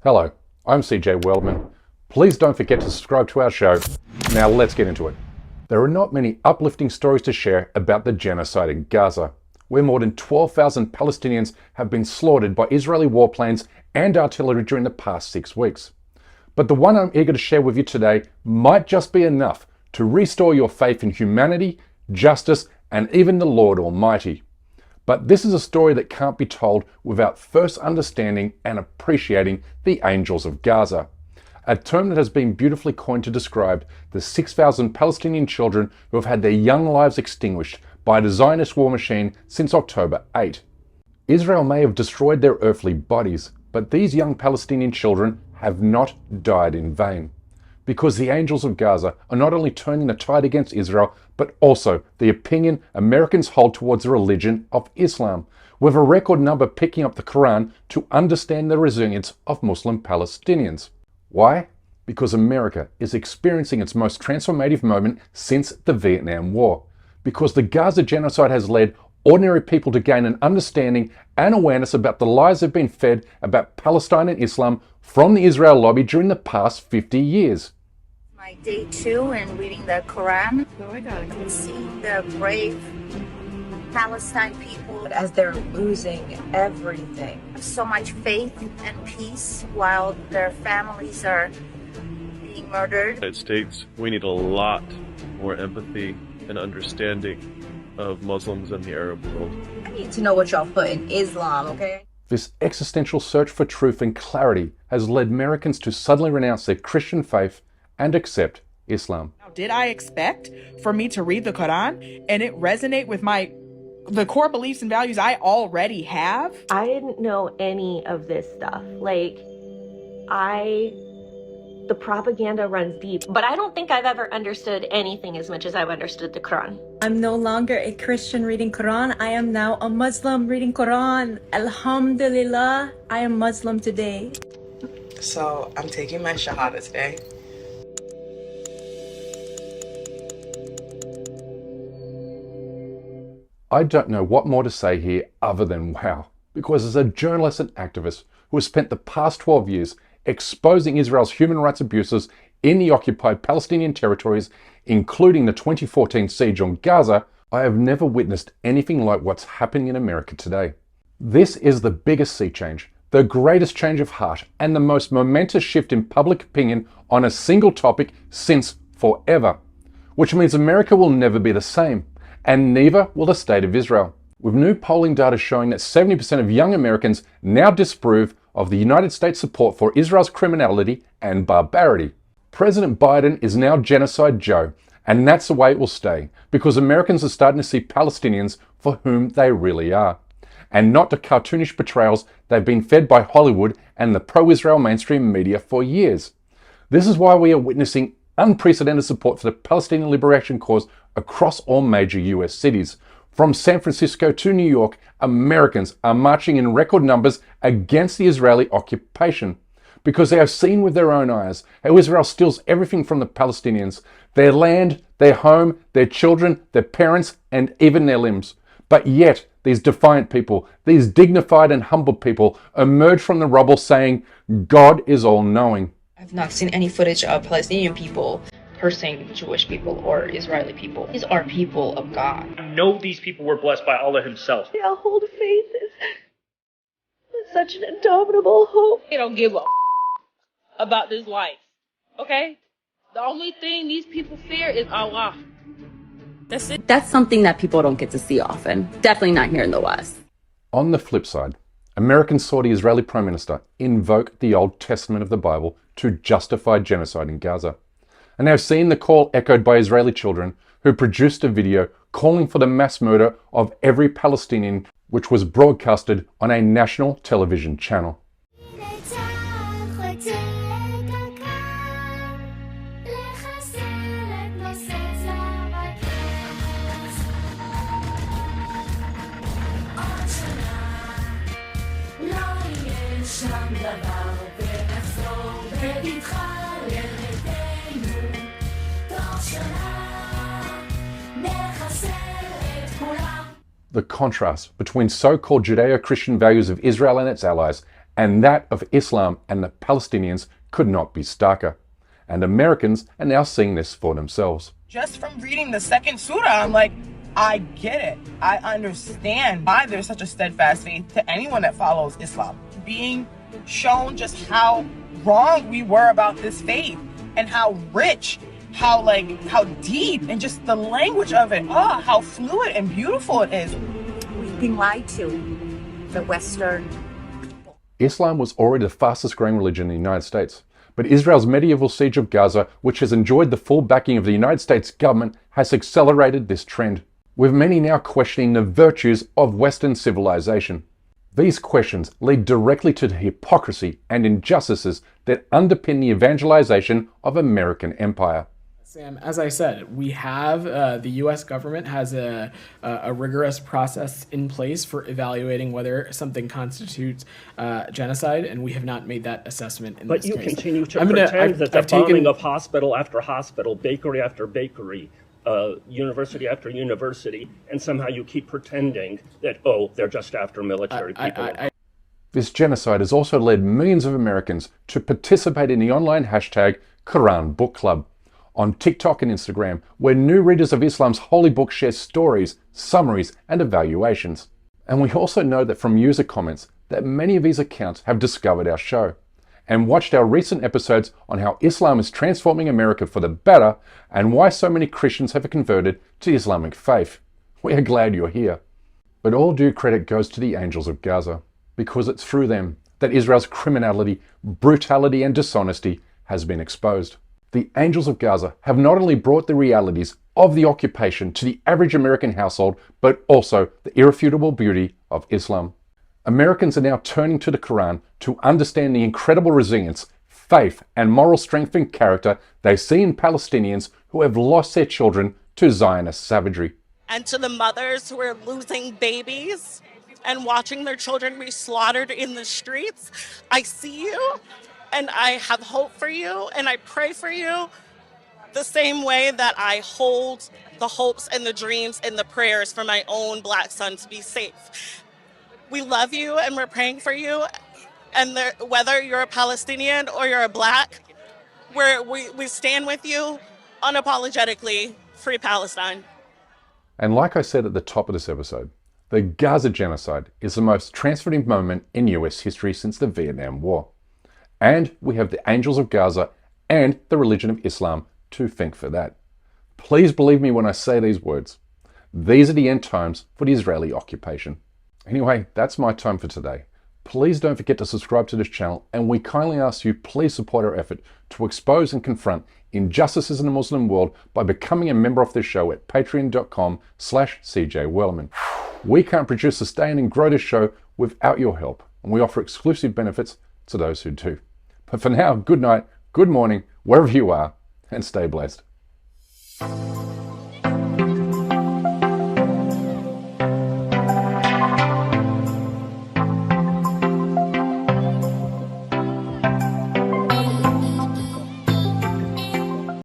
Hello, I'm CJ Weldman. Please don't forget to subscribe to our show. Now let's get into it. There are not many uplifting stories to share about the genocide in Gaza, where more than 12,000 Palestinians have been slaughtered by Israeli warplanes and artillery during the past 6 weeks. But the one I'm eager to share with you today might just be enough to restore your faith in humanity, justice, and even the Lord Almighty. But this is a story that can't be told without first understanding and appreciating the angels of Gaza, a term that has been beautifully coined to describe the 6,000 Palestinian children who have had their young lives extinguished by the Zionist war machine since October 8. Israel may have destroyed their earthly bodies, but these young Palestinian children have not died in vain. Because the angels of Gaza are not only turning the tide against Israel, but also the opinion Americans hold towards the religion of Islam, with a record number picking up the Quran to understand the resilience of Muslim Palestinians. Why? Because America is experiencing its most transformative moment since the Vietnam War. Because the Gaza genocide has led ordinary people to gain an understanding and awareness about the lies they've been fed about Palestine and Islam from the Israel lobby during the past 50 years. My day 2 and reading the Quran. Seeing the brave Palestine people as they're losing everything. so much faith and peace while their families are being murdered. United States, we need a lot more empathy and understanding of Muslims and the Arab world. I need to know what y'all put in Islam, okay? This existential search for truth and clarity has led Americans to suddenly renounce their Christian faith and accept Islam. Did I expect for me to read the Quran and it resonate with the core beliefs and values I already have? I didn't know any of this stuff. The propaganda runs deep, but I don't think I've ever understood anything as much as I've understood the Quran. I'm no longer a Christian reading Quran. I am now a Muslim reading Quran. Alhamdulillah, I am Muslim today. So I'm taking my Shahada today. I don't know what more to say here other than wow, because as a journalist and activist who has spent the past 12 years exposing Israel's human rights abuses in the occupied Palestinian territories, including the 2014 siege on Gaza, I have never witnessed anything like what's happening in America today. This is the biggest sea change, the greatest change of heart, and the most momentous shift in public opinion on a single topic since forever. Which means America will never be the same, and neither will the state of Israel. With new polling data showing that 70% of young Americans now disapprove of the United States' support for Israel's criminality and barbarity. President Biden is now Genocide Joe, and that's the way it will stay, because Americans are starting to see Palestinians for whom they really are, and not the cartoonish portrayals they've been fed by Hollywood and the pro-Israel mainstream media for years. This is why we are witnessing unprecedented support for the Palestinian liberation cause across all major US cities. From San Francisco to New York, Americans are marching in record numbers against the Israeli occupation because they have seen with their own eyes how Israel steals everything from the Palestinians: their land, their home, their children, their parents, and even their limbs. But yet, these defiant people, these dignified and humble people, emerge from the rubble saying, God is all-knowing. I've not seen any footage of Palestinian people cursing Jewish people or Israeli people. These are people of God. I know these people were blessed by Allah himself. I'll hold faith is such an indomitable hope. They don't give a about this life, okay? The only thing these people fear is Allah. That's it. That's something that people don't get to see often. Definitely not here in the West. On the flip side, Americans saw the Israeli Prime Minister invoke the Old Testament of the Bible to justify genocide in Gaza. And they have seen the call echoed by Israeli children who produced a video calling for the mass murder of every Palestinian, which was broadcasted on a national television channel. The contrast between so-called Judeo-Christian values of Israel and its allies and that of Islam and the Palestinians could not be starker. And Americans are now seeing this for themselves. Just from reading the second surah, I'm like, I get it. I understand why there's such a steadfast faith to anyone that follows Islam. Being shown just how wrong we were about this faith and how rich, how deep, and just the language of it. Oh, how fluid and beautiful it is. We've been lied to, the Western. Islam was already the fastest growing religion in the United States, but Israel's medieval siege of Gaza, which has enjoyed the full backing of the United States government, has accelerated this trend, with many now questioning the virtues of Western civilization. These questions lead directly to the hypocrisy and injustices that underpin the evangelization of American empire. Sam, as I said, we have the U.S. government has a rigorous process in place for evaluating whether something constitutes genocide, and we have not made that assessment in this case. But you continue to pretend that the bombing of hospital after hospital, bakery after bakery, university after university, and somehow you keep pretending that, oh, they're just after military people. This genocide has also led millions of Americans to participate in the online hashtag Quran Book Club on TikTok and Instagram, where new readers of Islam's holy book share stories, summaries, and evaluations. And we also know that from user comments that many of these accounts have discovered our show and watched our recent episodes on how Islam is transforming America for the better and why so many Christians have converted to the Islamic faith. We are glad you're here. But all due credit goes to the angels of Gaza, because it's through them that Israel's criminality, brutality, and dishonesty has been exposed. The angels of Gaza have not only brought the realities of the occupation to the average American household, but also the irrefutable beauty of Islam. Americans are now turning to the Quran to understand the incredible resilience, faith, and moral strength and character they see in Palestinians who have lost their children to Zionist savagery. And to the mothers who are losing babies and watching their children be slaughtered in the streets, I see you. And I have hope for you, and I pray for you the same way that I hold the hopes and the dreams and the prayers for my own Black son to be safe. We love you, and we're praying for you. And whether you're a Palestinian or you're a Black, we stand with you unapologetically. Free Palestine. And like I said at the top of this episode, the Gaza genocide is the most transformative moment in US history since the Vietnam War. And we have the angels of Gaza and the religion of Islam to thank for that. Please believe me when I say these words. These are the end times for the Israeli occupation. Anyway, that's my time for today. Please don't forget to subscribe to this channel, and we kindly ask you please support our effort to expose and confront injustices in the Muslim world by becoming a member of this show at patreon.com/CJWellerman. We can't produce, sustain, and grow this show without your help, and we offer exclusive benefits to those who do. But for now, good night, good morning, wherever you are, and stay blessed.